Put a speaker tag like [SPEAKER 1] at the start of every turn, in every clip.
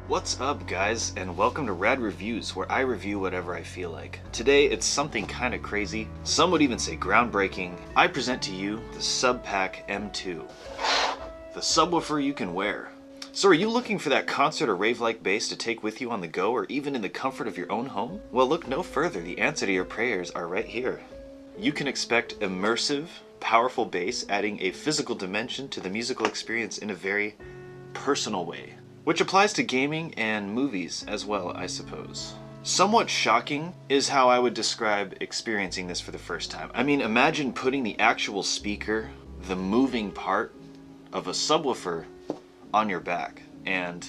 [SPEAKER 1] What's up guys, and welcome to Rad Reviews, where I review whatever I feel like. Today it's something kinda crazy, some would even say groundbreaking. I present to you the Subpac M2, the subwoofer you can wear. So are you looking for that concert or rave-like bass to take with you on the go or even in the comfort of your own home? Well, look no further, the answer to your prayers are right here. You can expect immersive, powerful bass adding a physical dimension to the musical experience in a very personal way. Which applies to gaming and movies as well, I suppose. Somewhat shocking is how I would describe experiencing this for the first time. I mean, imagine putting the actual speaker, the moving part of a subwoofer, on your back. And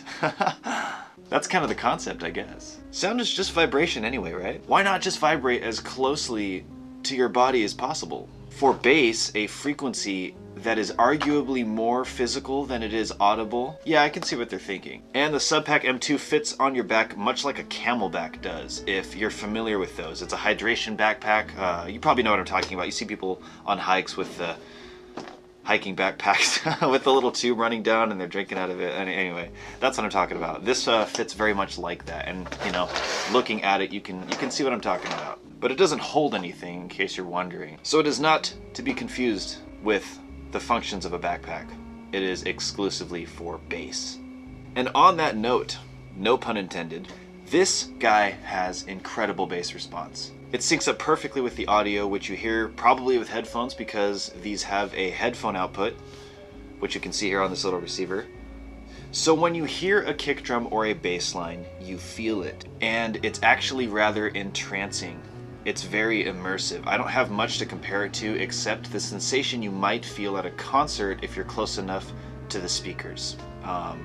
[SPEAKER 1] that's kind of the concept, I guess. Sound is just vibration anyway, right? Why not just vibrate as closely to your body as possible? For bass, a frequency that is arguably more physical than it is audible. Yeah, I can see what they're thinking. And the Subpac M2 fits on your back much like a camelback does, if you're familiar with those. It's a hydration backpack. You probably know what I'm talking about. You see people on hikes with the hiking backpacks with the little tube running down and they're drinking out of it. And anyway, that's what I'm talking about. This fits very much like that. And you know, looking at it, you can see what I'm talking about. But it doesn't hold anything, in case you're wondering. So it is not to be confused with the functions of a backpack. It is exclusively for bass. And on that note, no pun intended, this guy has incredible bass response. It syncs up perfectly with the audio, which you hear probably with headphones because these have a headphone output, which you can see here on this little receiver. So when you hear a kick drum or a bass line, you feel it. And it's actually rather entrancing. It's very immersive. I don't have much to compare it to except the sensation you might feel at a concert if you're close enough to the speakers. I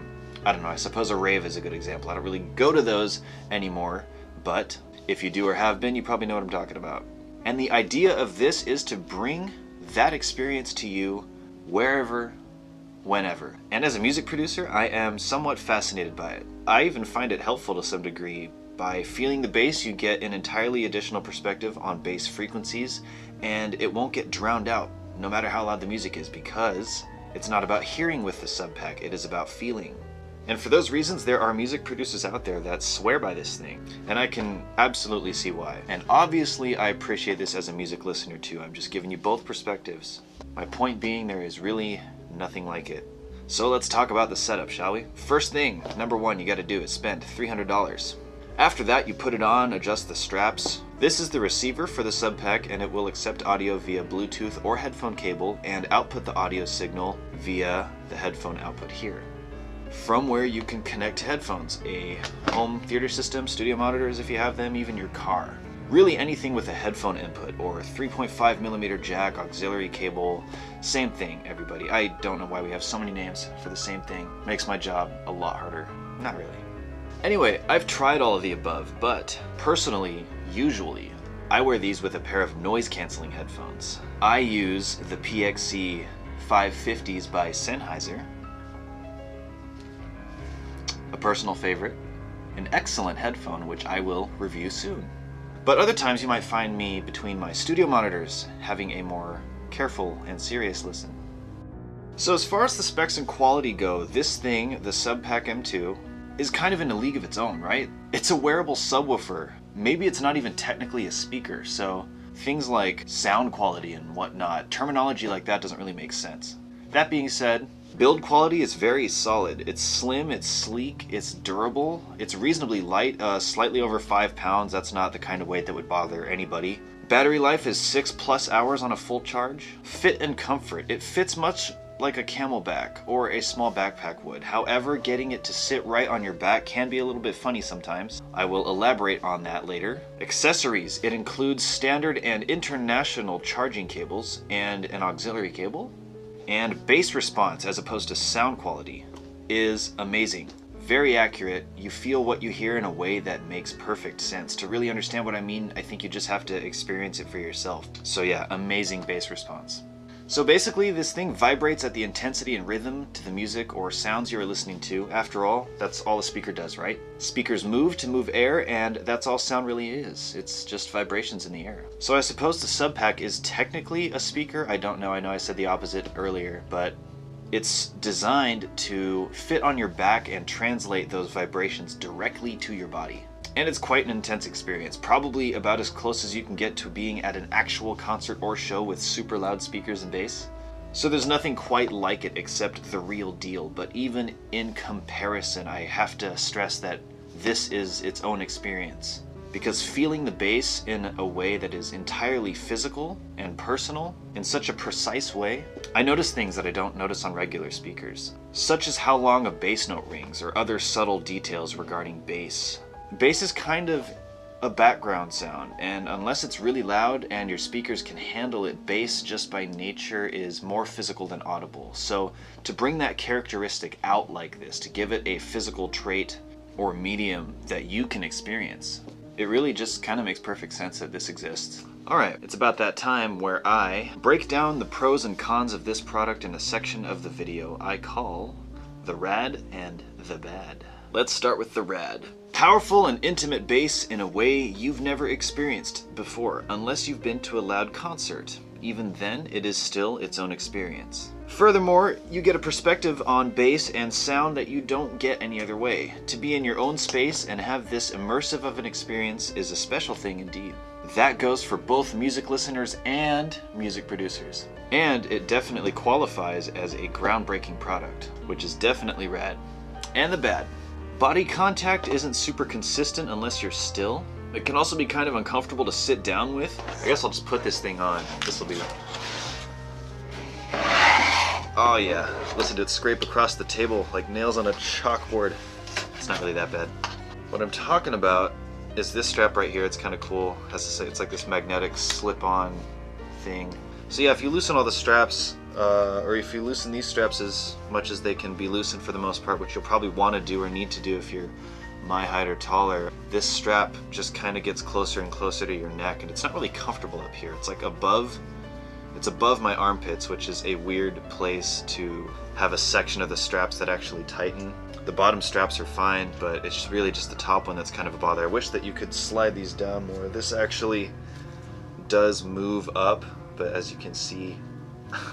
[SPEAKER 1] don't know, I suppose a rave is a good example. I don't really go to those anymore, but if you do or have been, you probably know what I'm talking about. And the idea of this is to bring that experience to you wherever, whenever. And as a music producer, I am somewhat fascinated by it. I even find it helpful to some degree. By feeling the bass, you get an entirely additional perspective on bass frequencies, and it won't get drowned out, no matter how loud the music is, because it's not about hearing with the Subpac, it is about feeling. And for those reasons, there are music producers out there that swear by this thing, and I can absolutely see why. And obviously, I appreciate this as a music listener too. I'm just giving you both perspectives. My point being, there is really nothing like it. So let's talk about the setup, shall we? First thing, number one, you gotta do is spend $300. After that, you put it on, adjust the straps. This is the receiver for the Subpac, and it will accept audio via Bluetooth or headphone cable and output the audio signal via the headphone output here. From where you can connect to headphones, a home theater system, studio monitors if you have them, even your car. Really anything with a headphone input or 3.5mm jack, auxiliary cable, same thing, everybody. I don't know why we have so many names for the same thing. Makes my job a lot harder. Not really. Anyway, I've tried all of the above, but personally, usually, I wear these with a pair of noise-canceling headphones. I use the PXC 550s by Sennheiser, a personal favorite, an excellent headphone which I will review soon. But other times you might find me between my studio monitors, having a more careful and serious listen. So as far as the specs and quality go, this thing, the Subpac M2, is kind of in a league of its own, right? It's a wearable subwoofer. Maybe it's not even technically a speaker, so things like sound quality and whatnot, terminology like that doesn't really make sense. That being said, build quality is very solid. It's slim, it's sleek, it's durable, it's reasonably light, slightly over 5 pounds. That's not the kind of weight that would bother anybody. Battery life is 6+ hours on a full charge. Fit and comfort. It fits much like a camelback or a small backpack would. However, getting it to sit right on your back can be a little bit funny sometimes. I will elaborate on that later. Accessories. It includes standard and international charging cables and an auxiliary cable. And bass response, as opposed to sound quality, is amazing. Very accurate. You feel what you hear in a way that makes perfect sense. To really understand what I mean, I think you just have to experience it for yourself. So yeah, amazing bass response. So basically, this thing vibrates at the intensity and rhythm to the music or sounds you're listening to. After all, that's all a speaker does, right? Speakers move to move air, and that's all sound really is. It's just vibrations in the air. So I suppose the Subpac is technically a speaker. I don't know. I know I said the opposite earlier, but It's designed to fit on your back and translate those vibrations directly to your body. And it's quite an intense experience, probably about as close as you can get to being at an actual concert or show with super loud speakers and bass. So there's nothing quite like it except the real deal, but even in comparison, I have to stress that this is its own experience. Because feeling the bass in a way that is entirely physical and personal, in such a precise way, I notice things that I don't notice on regular speakers, such as how long a bass note rings or other subtle details regarding bass. Bass is kind of a background sound, and unless it's really loud and your speakers can handle it, bass just by nature is more physical than audible. So to bring that characteristic out like this, to give it a physical trait or medium that you can experience, it really just kind of makes perfect sense that this exists. Alright, it's about that time where I break down the pros and cons of this product in a section of the video I call the rad and the bad. Let's start with the rad. Powerful and intimate bass in a way you've never experienced before, unless you've been to a loud concert. Even then, it is still its own experience. Furthermore, you get a perspective on bass and sound that you don't get any other way. To be in your own space and have this immersive of an experience is a special thing indeed. That goes for both music listeners and music producers. And it definitely qualifies as a groundbreaking product, which is definitely rad. And the bad. Body contact isn't super consistent unless you're still. It can also be kind of uncomfortable to sit down with. I guess I'll just put this thing on. This will be... Oh yeah, listen to it scrape across the table like nails on a chalkboard. It's not really that bad. What I'm talking about is this strap right here. It's kind of cool. Has to say, it's like this magnetic slip-on thing. So yeah, if you loosen all the straps, or if you loosen these straps as much as they can be loosened for the most part, which you'll probably want to do or need to do if you're my height or taller, this strap just kind of gets closer and closer to your neck, and it's not really comfortable up here. It's like above my armpits, which is a weird place to have a section of the straps that actually tighten. The bottom straps are fine, but it's really just the top one that's kind of a bother. I wish that you could slide these down more. This actually does move up, but as you can see,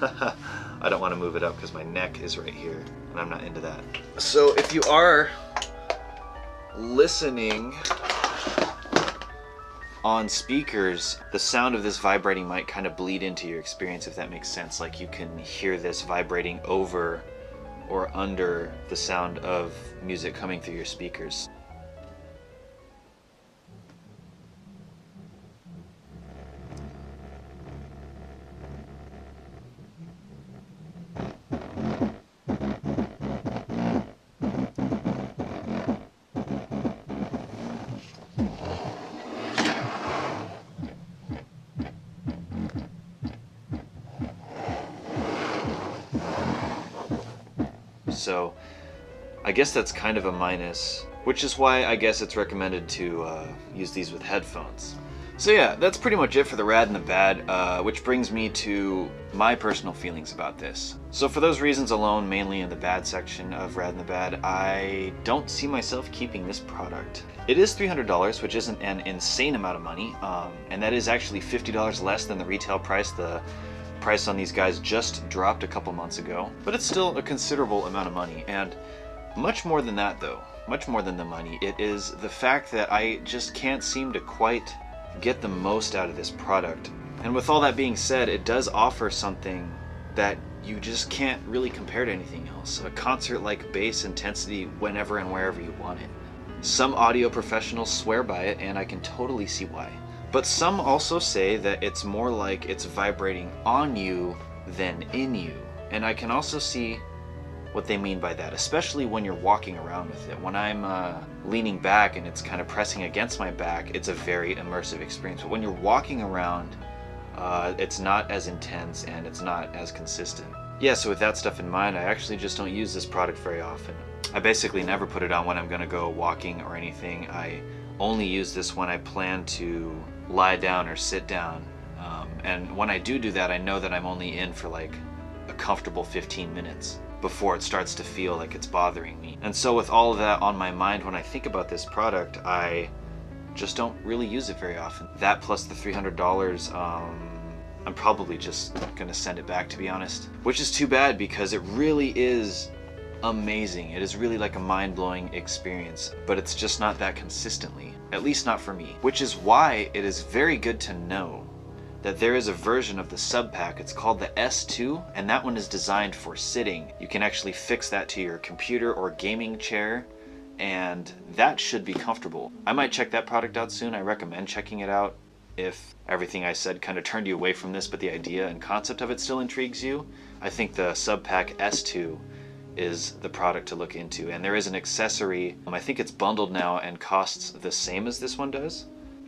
[SPEAKER 1] I don't want to move it up because my neck is right here, and I'm not into that. So if you are listening on speakers, the sound of this vibrating might kind of bleed into your experience, if that makes sense. Like you can hear this vibrating over or under the sound of music coming through your speakers. So I guess that's kind of a minus, which is why I guess it's recommended to use these with headphones. So yeah, that's pretty much it for the rad and the bad, which brings me to my personal feelings about this. So for those reasons alone, mainly in the bad section of rad and the bad, I don't see myself keeping this product. It is $300, which isn't an insane amount of money, and that is actually $50 less than the retail price. The price on these guys just dropped a couple months ago, but it's still a considerable amount of money. And much more than that though, much more than the money, it is the fact that I just can't seem to quite get the most out of this product. And with all that being said, it does offer something that you just can't really compare to anything else. A concert-like bass intensity whenever and wherever you want it. Some audio professionals swear by it, and I can totally see why. But some also say that it's more like it's vibrating on you than in you. And I can also see what they mean by that, especially when you're walking around with it. When I'm leaning back and it's kind of pressing against my back, it's a very immersive experience. But when you're walking around, it's not as intense and it's not as consistent. Yeah, so with that stuff in mind, I actually just don't use this product very often. I basically never put it on when I'm gonna go walking or anything. I only use this when I plan to lie down or sit down. And when I do that, I know that I'm only in for like a comfortable 15 minutes before it starts to feel like it's bothering me. And so with all of that on my mind, when I think about this product, I just don't really use it very often. That plus the $300 I'm probably just gonna send it back, to be honest. Which is too bad, because it really is amazing. It is really like a mind-blowing experience, but it's just not that consistently, at least not for me. Which is why it is very good to know that there is a version of the Subpac. It's called the S2, and that one is designed for sitting. You can actually fix that to your computer or gaming chair, and that should be comfortable. I might check that product out soon. I recommend checking it out if everything I said kind of turned you away from this, but the idea and concept of it still intrigues you. I think the Subpac S2 is the product to look into, and there is an accessory, I think it's bundled now and costs the same as this one does.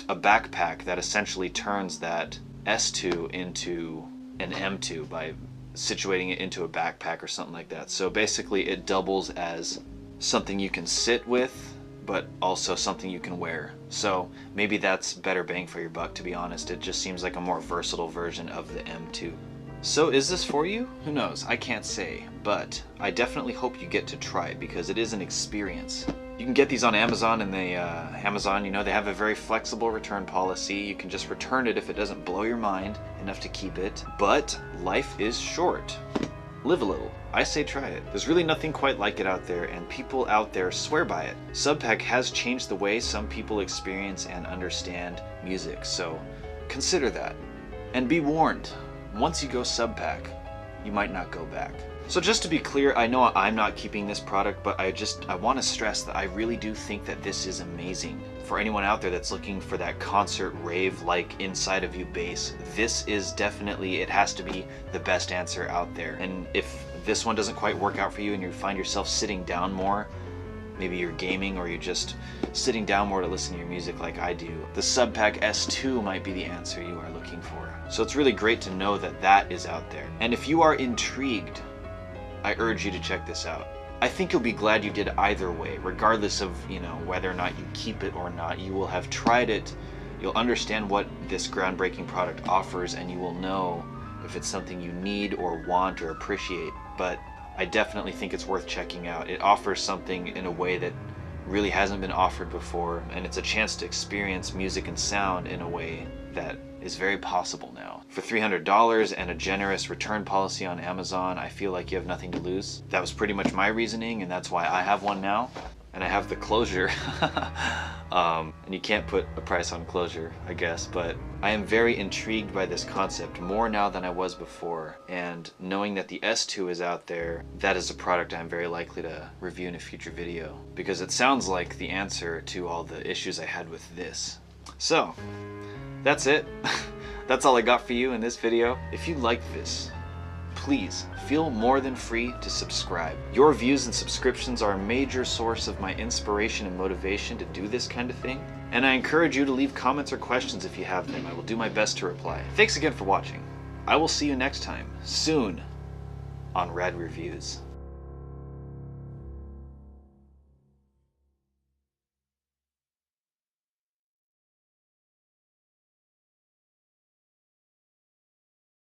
[SPEAKER 1] A backpack that essentially turns that S2 into an M2 by situating it into a backpack or something like that. So basically it doubles as something you can sit with, but also something you can wear. So maybe that's better bang for your buck, to be honest. It just seems like a more versatile version of the M2. So is this for you? Who knows? I can't say, but I definitely hope you get to try it, because it is an experience. You can get these on Amazon, and Amazon, you know, they have a very flexible return policy. You can just return it if it doesn't blow your mind enough to keep it. But life is short. Live a little. I say try it. There's really nothing quite like it out there, and people out there swear by it. Subpac has changed the way some people experience and understand music, so consider that. And be warned, once you go Subpac, you might not go back. So just to be clear, I know I'm not keeping this product, but I want to stress that I really do think that this is amazing. For anyone out there that's looking for that concert rave-like inside of you bass, this is definitely, it has to be the best answer out there. And if this one doesn't quite work out for you and you find yourself sitting down more, maybe you're gaming or you're just sitting down more to listen to your music like I do, the Subpac S2 might be the answer you are looking for. So it's really great to know that that is out there. And if you are intrigued, I urge you to check this out. I think you'll be glad you did either way, regardless of, you know, whether or not you keep it or not. You will have tried it, you'll understand what this groundbreaking product offers, and you will know if it's something you need or want or appreciate. But I definitely think it's worth checking out. It offers something in a way that really hasn't been offered before, and it's a chance to experience music and sound in a way that is very possible now. For $300 and a generous return policy on Amazon, I feel like you have nothing to lose. That was pretty much my reasoning, and that's why I have one now. And I have the closure. And you can't put a price on closure, I guess, but I am very intrigued by this concept, more now than I was before. And knowing that the S2 is out there, that is a product I'm very likely to review in a future video, because it sounds like the answer to all the issues I had with this. So, that's it. That's all I got for you in this video. If you liked this, please feel more than free to subscribe. Your views and subscriptions are a major source of my inspiration and motivation to do this kind of thing. And I encourage you to leave comments or questions if you have them. I will do my best to reply. Thanks again for watching. I will see you next time, soon, on Rad Reviewz.